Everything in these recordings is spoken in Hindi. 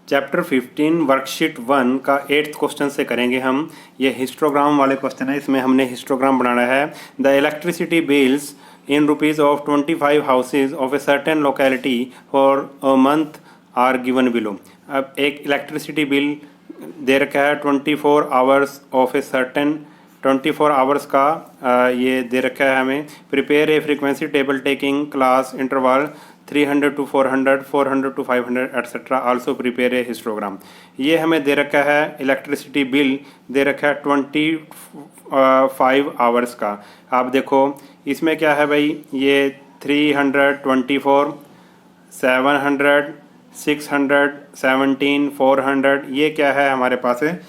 चैप्टर 15 वर्कशीट 1 का 8th क्वेश्चन से करेंगे हम। ये हिस्टोग्राम वाले क्वेश्चन है, इसमें हमने हिस्टोग्राम बनाना है। The electricity bills in rupees of 25 houses of a certain locality for a month are given below. अब एक इलेक्ट्रिसिटी बिल दे रखा है 24 hours of a certain 24 hours का ये दे रखा है हमें। Prepare a frequency table taking class interval 300 to 400, 400 to 500 etcetera. Also prepare a histogram. ये हमें दे रखा है इलेक्ट्रिसिटी बिल दे रखा है 25 आवर्स का। आप देखो इसमें क्या है भाई, ये 324, 700, 600, 17, 400, ये क्या है हमारे पास है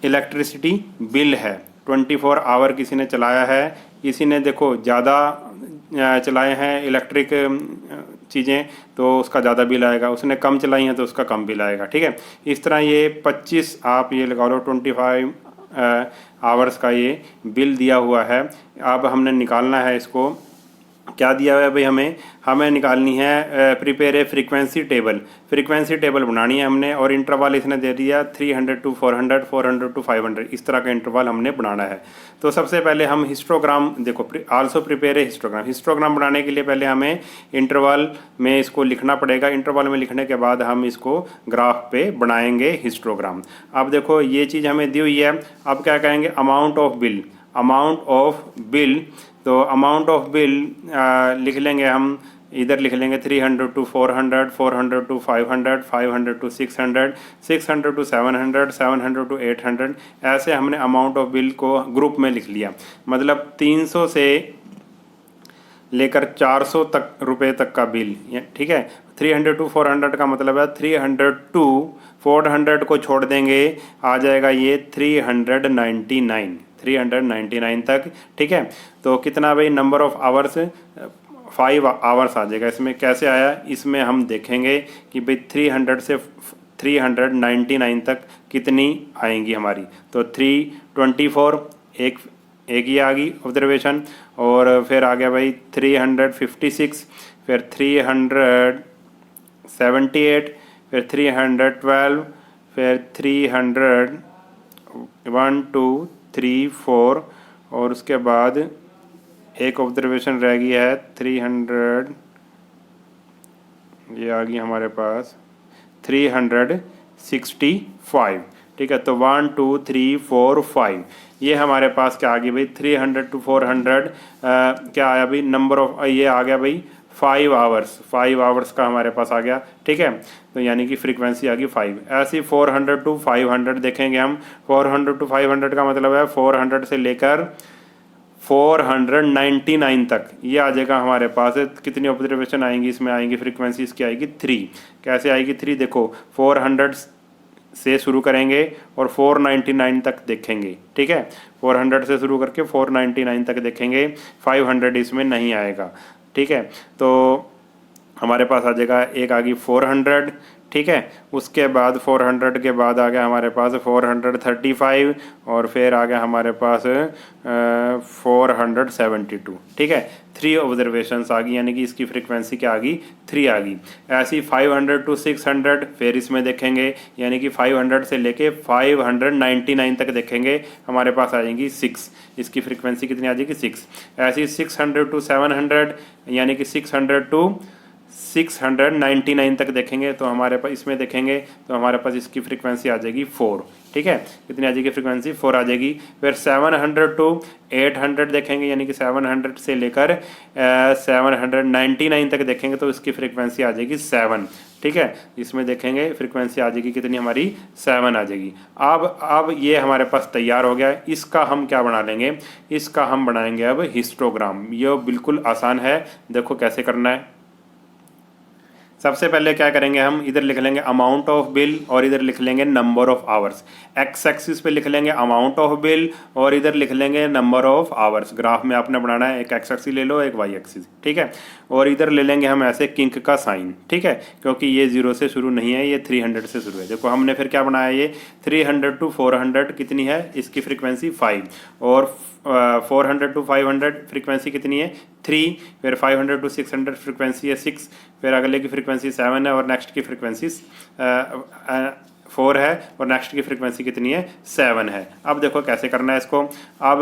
इलेक्ट्रिसिटी बिल है। 24 आवर किसी ने चलाया है, किसी ने देखो ज़्यादा चलाए हैं इलेक्ट्रिक चीज़ें तो उसका ज़्यादा बिल आएगा, उसने कम चलाई हैं तो उसका कम बिल आएगा। ठीक है, इस तरह ये 25 आप ये लगा लो 25 आवर्स का ये बिल दिया हुआ है। अब हमने निकालना है इसको, क्या दिया हुआ है भाई, हमें निकालनी है प्रिपेयर ए फ्रीक्वेंसी टेबल बनानी है हमने। और इंटरवल इसने दे दिया 300 to 400, 400 to 500, इस तरह का इंटरवल हमने बनाना है। तो सबसे पहले हम हिस्टोग्राम देखो, आल्सो प्रिपेयर ए हिस्टोग्राम बनाने के लिए पहले हमें इंटरवल में इसको लिखना पड़ेगा। इंटरवल में लिखने के बाद हम इसको ग्राफ पे बनाएंगे हिस्टोग्राम। अब देखो ये चीज़ हमें दी हुई है। अब क्या कहेंगे, अमाउंट ऑफ बिल। तो अमाउंट ऑफ बिल लिख लेंगे हम, इधर लिख लेंगे 300 to 400, 400 to 500, 500 to 600, 600 to 700, 700 to 800। ऐसे हमने अमाउंट ऑफ बिल को ग्रुप में लिख लिया। मतलब 300 से लेकर 400 तक रुपए तक का बिल। ठीक है, 300 to 400 का मतलब है 300 to 400 को छोड़ देंगे, आ जाएगा ये 399 तक। ठीक है, तो कितना भाई, नंबर ऑफ आवर्स 5 आवर्स आ जाएगा। इसमें कैसे आया, इसमें हम देखेंगे कि भाई 300 से 399 तक कितनी आएंगी हमारी। तो 324 एक ही आ गई ऑब्जर्वेशन। और फिर आ गया भाई 356, फिर 378, फिर 312, फिर 300, 1 2 3 4, और उसके बाद एक ऑब्जर्वेशन रह गई है 300, ये आ गई हमारे पास 365। ठीक है, तो 1 2 3 4 5 ये हमारे पास क्या आ गई भाई 300 to 400 क्या आया भाई, नंबर ऑफ ये आ गया भाई 5 आवर्स का हमारे पास आ गया। ठीक है, तो यानी कि फ्रीक्वेंसी आ गई 5। ऐसी 400 to 500 देखेंगे हम। 400 to 500 का मतलब है 400 से लेकर 499 तक ये आ जाएगा हमारे पास। कितनी ऑब्जर्वेशन आएंगी, इसमें आएंगी फ्रीक्वेंसी इसकी आएगी 3। कैसे आएगी 3, देखो 400 से शुरू करेंगे और 499 तक देखेंगे। ठीक है, 400 से शुरू करके 499 तक देखेंगे, 500 इसमें नहीं आएगा। ठीक है, तो हमारे पास आ जाएगा एक आ गई 400। ठीक है, उसके बाद 400 के बाद आ गया हमारे पास 435, और फिर आ गया हमारे पास 472। ठीक है, 3 ऑब्जर्वेशंस आ गई, यानी कि इसकी फ्रीक्वेंसी क्या आ गई 3 आ गई। ऐसी 500 to 600 फिर इसमें देखेंगे, यानी कि 500 से लेके 599 तक देखेंगे, हमारे पास आ जाएंगी 6। इसकी फ्रीक्वेंसी कितनी आ जाएगी 6। ऐसी 600 to 700, यानी कि 600 to 699 तक देखेंगे, तो हमारे पास इसमें देखेंगे तो हमारे पास इसकी फ्रीक्वेंसी आ जाएगी 4। ठीक है, कितनी आ जाएगी फ्रीक्वेंसी 4 आ जाएगी। फिर 700 to 800 देखेंगे, यानी कि 700 से लेकर 799 तक देखेंगे, तो इसकी फ्रीक्वेंसी आ जाएगी 7। ठीक है, इसमें देखेंगे फ्रीक्वेंसी आ जाएगी कितनी हमारी 7 आ जाएगी। अब ये हमारे पास तैयार हो गया है। इसका हम क्या बना लेंगे, इसका हम बनाएंगे अब हिस्टोग्राम। ये बिल्कुल आसान है, देखो कैसे करना है। सबसे पहले क्या करेंगे, हम इधर लिख लेंगे अमाउंट ऑफ बिल और इधर लिख लेंगे number of hours. X axis पे लिख लेंगे अमाउंट ऑफ बिल और इधर लिख लेंगे नंबर ऑफ आवर्स। ग्राफ में आपने बनाना है, एक एक्स एक्सिस ले लो, एक वाई एक्सिस। ठीक है, और इधर ले लेंगे हम ऐसे किंक का साइन। ठीक है, क्योंकि ये 0 से शुरू नहीं है, ये 300 से शुरू है। देखो हमने फिर क्या बनाया, ये 300 to 400 कितनी है, इसकी फ्रीक्वेंसी 5, और 400 टू 500 फ्रीक्वेंसी कितनी है 3, फिर 500 टू 600 फ्रीक्वेंसी है 6, फिर अगले की फ्रीक्वेंसी 7 है और नेक्स्ट की फ्रीक्वेंसी 4 है और नेक्स्ट की फ्रीक्वेंसी कितनी है 7 है। अब देखो कैसे करना है इसको। अब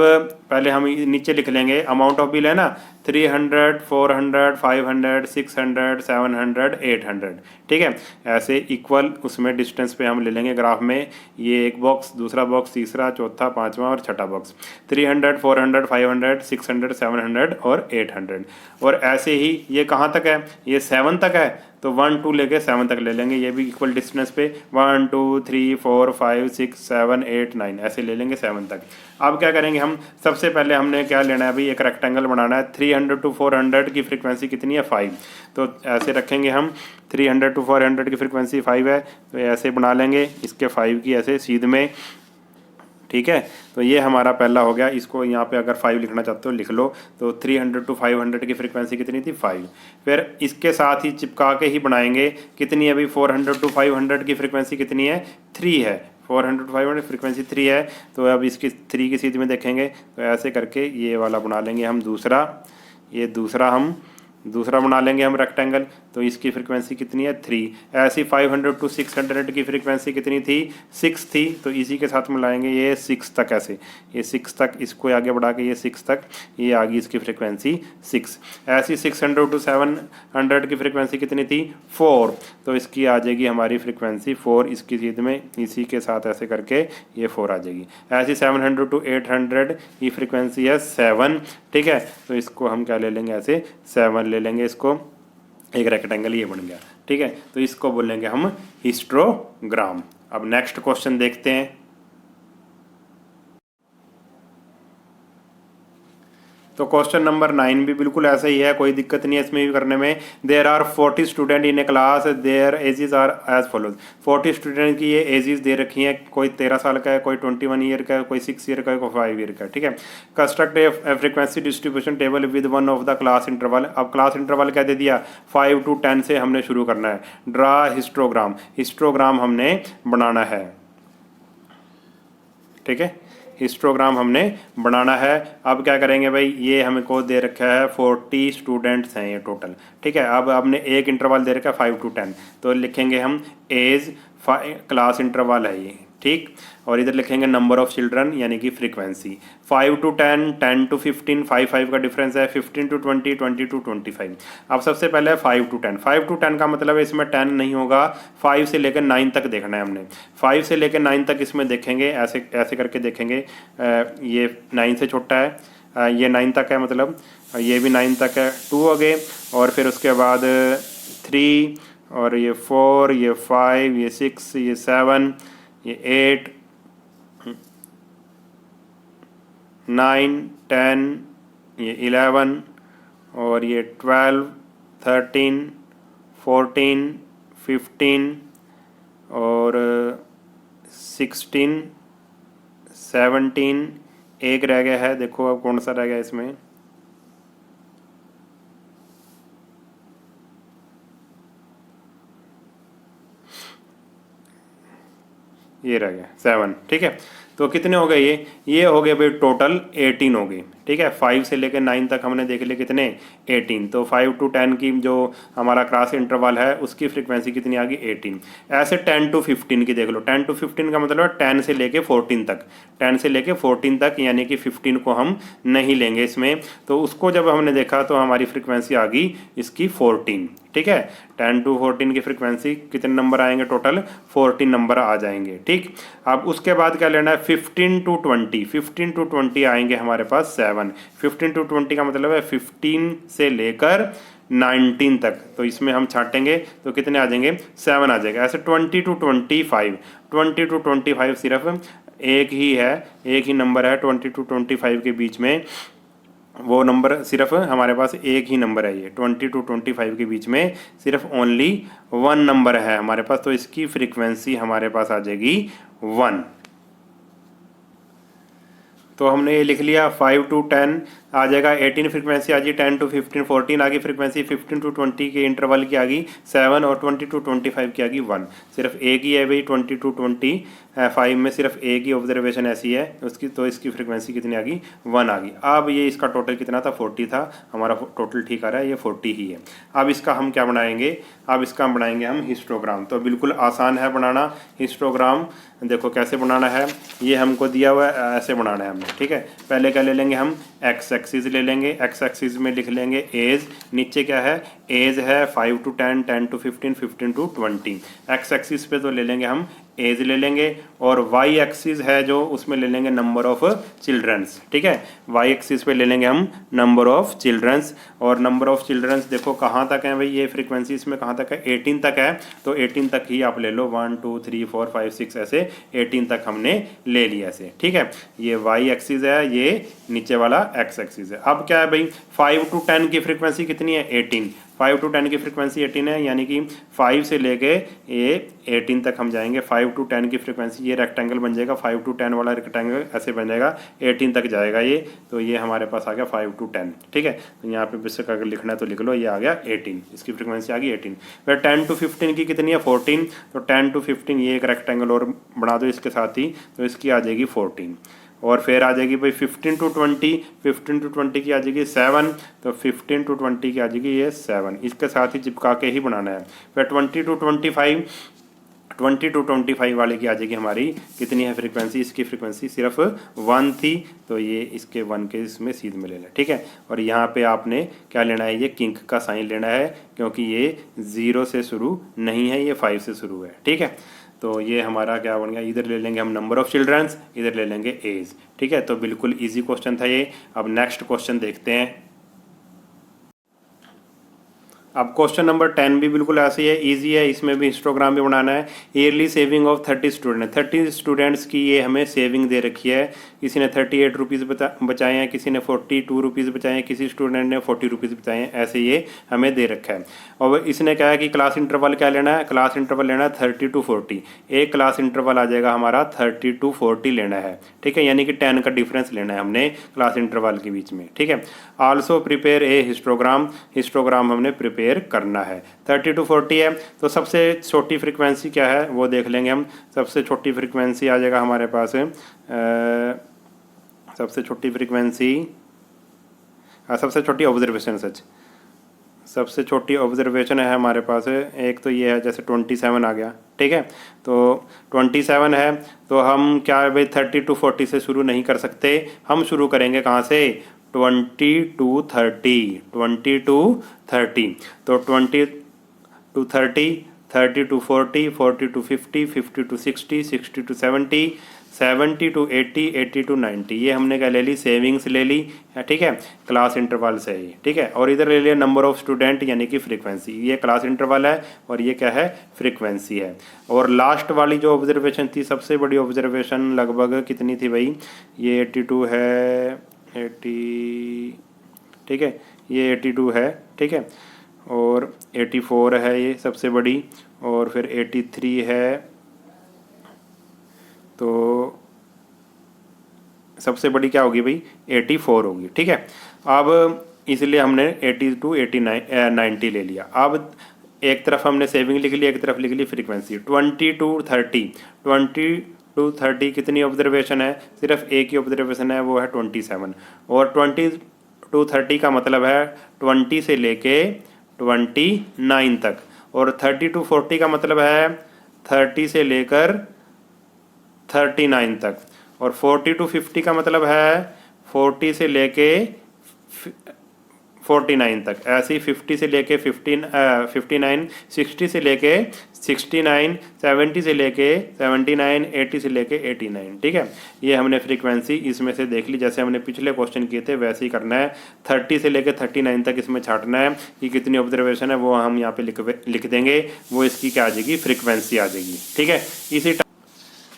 पहले हम नीचे लिख लेंगे अमाउंट ऑफ बिल है ना 300, 400, 500, 600, 700, 800, ठीक है। ऐसे इक्वल उसमें डिस्टेंस पे हम ले लेंगे ग्राफ में, ये एक बॉक्स, दूसरा बॉक्स, तीसरा, चौथा, पांचवा और छठा बॉक्स, 300, 400, 500, 600, 700 और 800। और ऐसे ही ये कहाँ तक है, ये 7 तक है तो 1 2 लेके 7 तक ले लेंगे, ये भी इक्वल डिस्टेंस पे 1 2 3 4 5 6 7 8 9 ऐसे ले लेंगे 7 तक। अब क्या करेंगे हम, सबसे पहले हमने क्या लेना है भाई, एक रेक्टेंगल बनाना है। 300 टू 400 की फ्रीक्वेंसी कितनी है 5, तो ऐसे रखेंगे हम। 300 टू 400 की फ्रीक्वेंसी 5 है तो ऐसे बना लेंगे इसके 5 की ऐसे सीध में, ठीक है। तो ये हमारा पहला हो गया। इसको यहाँ पे अगर 5 लिखना चाहते हो लिख लो। तो 300 टू 500 की फ्रीक्वेंसी कितनी थी 5। फिर इसके साथ ही चिपका के ही बनाएंगे, कितनी है भाई 400 टू 500 की फ्रीक्वेंसी कितनी है 3 है। 400 टू 500 फ्रीक्वेंसी 3 है तो अब इसकी 3 की सीध में देखेंगे तो ऐसे करके ये वाला बना लेंगे हम दूसरा, ये दूसरा बना लेंगे हम रेक्टेंगल। तो इसकी फ्रीक्वेंसी कितनी है 3। ऐसी 500 टू 600 की फ्रीक्वेंसी कितनी थी 6 थी, तो इसी के साथ मिलाएंगे ये 6 तक, ऐसे ये 6 तक, इसको आगे बढ़ा के ये 6 तक, ये आ गई इसकी फ्रीक्वेंसी 6। ऐसी 600 टू 700 की फ्रीक्वेंसी कितनी थी 4, तो इसकी आ जाएगी हमारी फ्रीक्वेंसी 4, इसकी सीध में इसी के साथ ऐसे करके ये 4 आ जाएगी। ऐसी 700 टू 800 की फ्रीक्वेंसी है 7, ठीक है। तो इसको हम क्या ले लेंगे, ऐसे 7 ले लेंगे, इसको एक रेक्टेंगल ये बन गया, ठीक है। तो इसको बोलेंगे हम हिस्टोग्राम। अब नेक्स्ट क्वेश्चन देखते हैं। तो क्वेश्चन नंबर 9 भी बिल्कुल ऐसा ही है, कोई दिक्कत नहीं है इसमें भी करने में। There are 40 student in a class, their ages are as follows. 40 student की ये एजेस दे रखी हैं, कोई 13 साल का है, कोई 21 ईयर का है, कोई 6 ईयर का है, कोई 5 ईयर का है, ठीक है। Construct A frequency distribution table with one of the class interval. अब क्लास इंटरवल क्या दे दिया 5 टू 10 से हमने शुरू करना है। ड्रा हिस्टोग्राम, हिस्टोग्राम हमने बनाना है, ठीक है। हिस्टोग्राम हमने बनाना है। अब क्या करेंगे भाई, ये हमको दे रखा है 40 स्टूडेंट्स हैं ये टोटल, ठीक है। अब हमने एक इंटरवल दे रखा है 5 टू 10, तो लिखेंगे हम एज क्लास इंटरवल है ये, ठीक। और इधर लिखेंगे नंबर ऑफ चिल्ड्रन यानी कि फ्रीक्वेंसी 5 टू 10, 10 टू 15, 5 का डिफरेंस है, 15 टू 20, 20 टू 25। अब सबसे पहले 5 टू 10, 5 टू 10 का मतलब है इसमें 10 नहीं होगा, 5 से लेकर 9 तक देखना है हमने। 5 से लेकर 9 तक इसमें देखेंगे, ऐसे ऐसे करके देखेंगे। ये 9 से छोटा है, ये 9 तक है, मतलब ये भी 9 तक है, 2 हो गए। और फिर उसके बाद 3 और ये 4, ये 5, ये 6, ये 7, ये 8, 9, 10, ये 11 और ये 12, 13, 14, 15 और 16, 17, एक रह गया है, देखो अब कौन सा रह गया इसमें, ये रह गया 7, ठीक है। तो कितने हो गए ये हो गए भाई टोटल 18 हो गए, ठीक है। 5 से लेकर 9 तक हमने देख लिए कितने 18। तो 5 टू 10 की जो हमारा क्लास इंटरवल है उसकी फ्रीक्वेंसी कितनी आ गई 18। ऐसे 10 टू 15 की देख लो, 10 टू 15 का मतलब 10 से लेके 14 तक, 10 से लेके 14 तक, यानी कि 15 को हम नहीं लेंगे इसमें। तो उसको जब हमने देखा तो हमारी फ्रीक्वेंसी आ गई इसकी 14, ठीक है। 10 टू 14 की फ्रीक्वेंसी कितने नंबर आएंगे टोटल 14 नंबर आ जाएंगे, ठीक। अब उसके बाद क्या लेना है 15 टू 20, 15 टू 20 आएंगे हमारे पास 7। 15 टू 20 का मतलब है 15 से लेकर 19 तक, तो इसमें हम छाटेंगे तो कितने आ जाएंगे 7 आ जाएगा। ऐसे 20 टू 25, 20 टू 25 सिर्फ एक ही है, एक ही नंबर है 20 टू 25 के बीच में, वो नंबर सिर्फ हमारे पास एक ही नंबर है, ये 20 टू 25 के बीच में सिर्फ ओनली 1 नंबर है हमारे पास, तो इसकी फ्रीक्वेंसी हमारे पास आ जाएगी 1। तो हमने ये लिख लिया 5 to 10 आ जाएगा, 18 फ्रीक्वेंसी आ गई, 10 to 15 14 आ गई फ्रीक्वेंसी, 15 to 20 के इंटरवल की आ गई 7 और 20 to 25 की आ गई 1। सिर्फ एक ही है भाई 20 to 25 में सिर्फ एक ही ऑब्जर्वेशन ऐसी है उसकी, तो इसकी फ्रीक्वेंसी कितनी आ गई 1 आ गई। अब ये इसका टोटल कितना था 40 था, हमारा टोटल ठीक आ रहा है, ये 40 ही है। अब इसका हम क्या बनाएंगे, अब इसका हम बनाएंगे हम हिस्टोग्राम। तो बिल्कुल आसान है बनाना हिस्टोग्राम। देखो कैसे बनाना है, ये हमको दिया हुआ है, ऐसे बनाना है हमने, ठीक है। पहले क्या ले लेंगे हम, एक्स एक्सिस ले लेंगे, एक्स एक्सिस में लिख लेंगे एज, नीचे क्या है एज है 5 to 10, 10 to 15, 15 to 20। X axis पे तो ले लेंगे हम एज ले लेंगे, और वाई एक्सिस है जो उसमें ले लेंगे नंबर ऑफ चिल्ड्रंस, ठीक है। वाई एक्सिस पे ले लेंगे हम नंबर ऑफ चिल्ड्रंस, और नंबर ऑफ चिल्ड्रंस देखो कहाँ तक है भाई, ये फ्रीक्वेंसी इसमें कहाँ तक है 18 तक है, तो 18 तक ही आप ले लो, 1 2 3 4 5 6 ऐसे 18 तक हमने ले लिया ऐसे, ठीक है। ये वाई एक्सिस है, ये नीचे वाला एक्स एक्सिस है। अब क्या है भाई 5 to 10 की फ्रीक्वेंसी कितनी है 18, 5 to 10 की फ्रीक्वेंसी 18 है, यानी कि 5 से लेके ये 18 तक हम जाएंगे। 5 to 10 की फ्रीक्वेंसी, ये रेक्टेंगल बन जाएगा, 5 to 10 वाला रेक्टेंगल ऐसे बन जाएगा, 18 तक जाएगा ये, तो ये हमारे पास आ गया 5 to 10, ठीक है। तो यहाँ पे बेशक अगर लिखना है तो लिख लो, ये आ गया 18, इसकी फ्रीक्वेंसी आ गई 18। फिर 10 to 15 की कितनी है 14, तो 10 to 15 ये एक रेक्टेंगल और बना दो इसके साथ ही, तो इसकी आ जाएगी 14। और फिर आ जाएगी भाई 15 to 20, 15 to 20 की आ जाएगी 7, तो 15 to 20 की आ जाएगी ये 7, इसके साथ ही चिपका के ही बनाना है। फिर 20 to 25, 20 to 25 वाले की आ जाएगी हमारी कितनी है फ्रीक्वेंसी, इसकी फ्रीक्वेंसी सिर्फ 1 थी, तो ये इसके 1 के इसमें सीध में लेना है, ठीक है। और यहाँ पे आपने क्या लेना है, ये किंक का साइन लेना है, क्योंकि ये 0 से शुरू नहीं है, ये 5 से शुरू है, ठीक है। तो ये हमारा क्या बन गया, इधर ले लेंगे हम नंबर ऑफ चिल्ड्रंस, इधर ले लेंगे एज, ठीक है। तो बिल्कुल इजी क्वेश्चन था ये। अब नेक्स्ट क्वेश्चन देखते हैं। अब क्वेश्चन नंबर 10 भी बिल्कुल ऐसे ही है, इजी है, इसमें भी हिस्टोग्राम भी बनाना है। Yearly saving of 30 student, 30 students की ये हमें सेविंग दे रखी है। किसी ने 38 रुपीज़ बचाए हैं, किसी ने 42 रुपीज़ बचाए हैं, किसी स्टूडेंट ने 40 रुपीज़ बचाए हैं, ऐसे ये हमें दे रखा है। और इसने कहा है कि क्लास इंटरवल क्या लेना है, क्लास इंटरवल लेना है 30 to 40, एक क्लास इंटरवल आ जाएगा हमारा 30 to 40 लेना है, ठीक है, यानी कि 10 का डिफरेंस लेना है हमने क्लास इंटरवल के बीच में, ठीक है। Also prepare a histogram, histogram हमने प्रिपेयर करना है। 30 to 40 है, तो सबसे छोटी फ्रीक्वेंसी क्या है वो देख लेंगे हम। सबसे छोटी फ्रीक्वेंसी आ जाएगा हमारे पास, सबसे छोटी फ्रीक्वेंसी, सबसे छोटी ऑब्जर्वेशन, सबसे छोटी ऑब्जर्वेशन है हमारे पास, एक तो ये है जैसे 27 आ गया, ठीक है। तो 27 है, तो हम क्या है भाई 30 to 40 से शुरू नहीं कर सकते, हम शुरू करेंगे कहाँ से 20 to 30, 20 to 30, तो 20 to 30, 30 to 40, 40 to 50, 50 to 60, 60 to 70, 70 to 80, 80 to 90, ये हमने क्या ले ली सेविंग्स ले ली, ठीक है, क्लास इंटरवल से ही, ठीक है। और इधर ले लिया नंबर ऑफ स्टूडेंट यानी कि फ्रीक्वेंसी, ये क्लास इंटरवल है और ये क्या है फ्रीक्वेंसी है। और लास्ट वाली जो ऑब्जर्वेशन थी, सबसे बड़ी ऑब्जर्वेशन लगभग कितनी थी भाई, ये 82 है, 80, ठीक है, ये 82 है, ठीक है। और 84 है ये सबसे बड़ी, और फिर 83 है, तो सबसे बड़ी क्या होगी भाई 84 होगी, ठीक है। अब इसलिए हमने 80 to 89 90 ले लिया। अब एक तरफ हमने सेविंग लिख ली, एक तरफ लिख ली फ्रीक्वेंसी। 20 to 30, 20 to 30 कितनी ऑब्जर्वेशन है, सिर्फ एक ही ऑब्जर्वेशन है, वो है 27। और 20 to 30 का मतलब है 20 से लेके 29 तक, और 30 to 40 का मतलब है 30 से लेकर 39 तक, और 40 to 50 का मतलब है 40 से लेके 49 तक, ऐसे ही 50 से लेके 59, 60 से लेके 69, 70 से लेके 79, 80 से लेके 89, ठीक है। ये हमने फ्रीक्वेंसी इसमें से देख ली, जैसे हमने पिछले क्वेश्चन किए थे वैसे ही करना है। 30 से लेके 39 तक इसमें छाटना है कि कितनी ऑब्जर्वेशन है, वो हम यहाँ पे लिख देंगे, वो इसकी क्या आ जाएगी फ्रीक्वेंसी आ जाएगी, ठीक है। इसी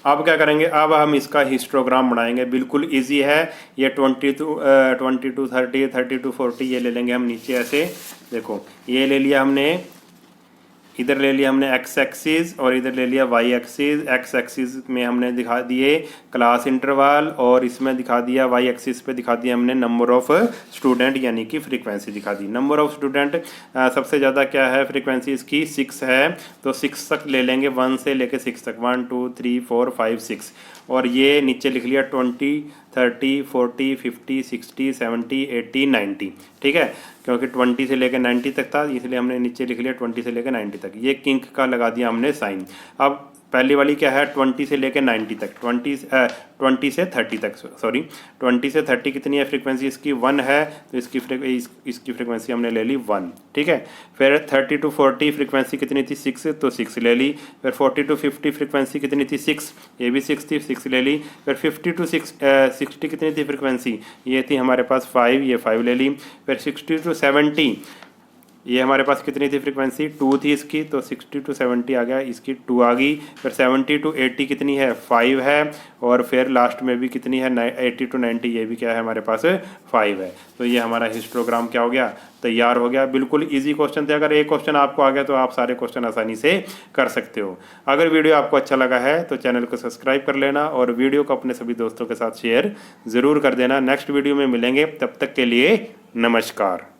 अब क्या करेंगे, अब हम इसका हिस्टोग्राम बनाएंगे, बिल्कुल इजी है ये। 20 to 30, 30 to 40 ये ले लेंगे हम नीचे ऐसे, देखो ये ले लिया हमने इधर ले लिया हमने एक्स एक्सिस और इधर ले लिया वाई एक्सिस। एक्स एक्सिस में हमने दिखा दिए क्लास इंटरवल और इसमें दिखा दिया वाई एक्सिस पे दिखा दिया हमने नंबर ऑफ स्टूडेंट यानी कि फ्रीक्वेंसी दिखा दी। नंबर ऑफ स्टूडेंट सबसे ज़्यादा क्या है फ्रीक्वेंसी इसकी 6 है, तो 6 तक ले लेंगे, 1 से लेके 6 तक, 1 2 3 4 5 6। और ये नीचे लिख लिया 20 30 40 50 60 70 80 90, ठीक है, क्योंकि 20 से लेकर 90 तक था इसलिए हमने नीचे लिख लिया 20 से लेकर 90 तक। ये किंक का लगा दिया हमने साइन। अब पहली वाली क्या है 20 से लेकर 90 तक, 20 से 30 तक, सॉरी 20 से 30 कितनी है फ्रीक्वेंसी इसकी 1 है, तो इसकी फ्रीक्वेंसी हमने ले ली 1, ठीक है। फिर 30 टू 40 फ्रीक्वेंसी कितनी थी 6, तो 6 ले ली। फिर 40 टू 50 फ्रीक्वेंसी कितनी थी 6, ये भी 6 थी, 6 ले ली। फिर 50 टू 60 कितनी थी फ्रीक्वेंसी, ये थी हमारे पास 5, ये 5 ले ली। फिर 60 टू 70 ये हमारे पास कितनी थी फ्रीक्वेंसी 2 थी इसकी, तो 60 टू 70 आ गया, इसकी 2 आ गई। फिर 70 टू 80 कितनी है 5 है, और फिर लास्ट में भी कितनी है 80 टू 90 ये भी क्या है हमारे पास 5 है। तो ये हमारा हिस्टोग्राम क्या हो गया तैयार हो गया। बिल्कुल इजी क्वेश्चन थे, अगर एक क्वेश्चन आपको आ गया तो आप सारे क्वेश्चन आसानी से कर सकते हो। अगर वीडियो आपको अच्छा लगा है तो चैनल को सब्सक्राइब कर लेना और वीडियो को अपने सभी दोस्तों के साथ शेयर ज़रूर कर देना। नेक्स्ट वीडियो में मिलेंगे, तब तक के लिए नमस्कार।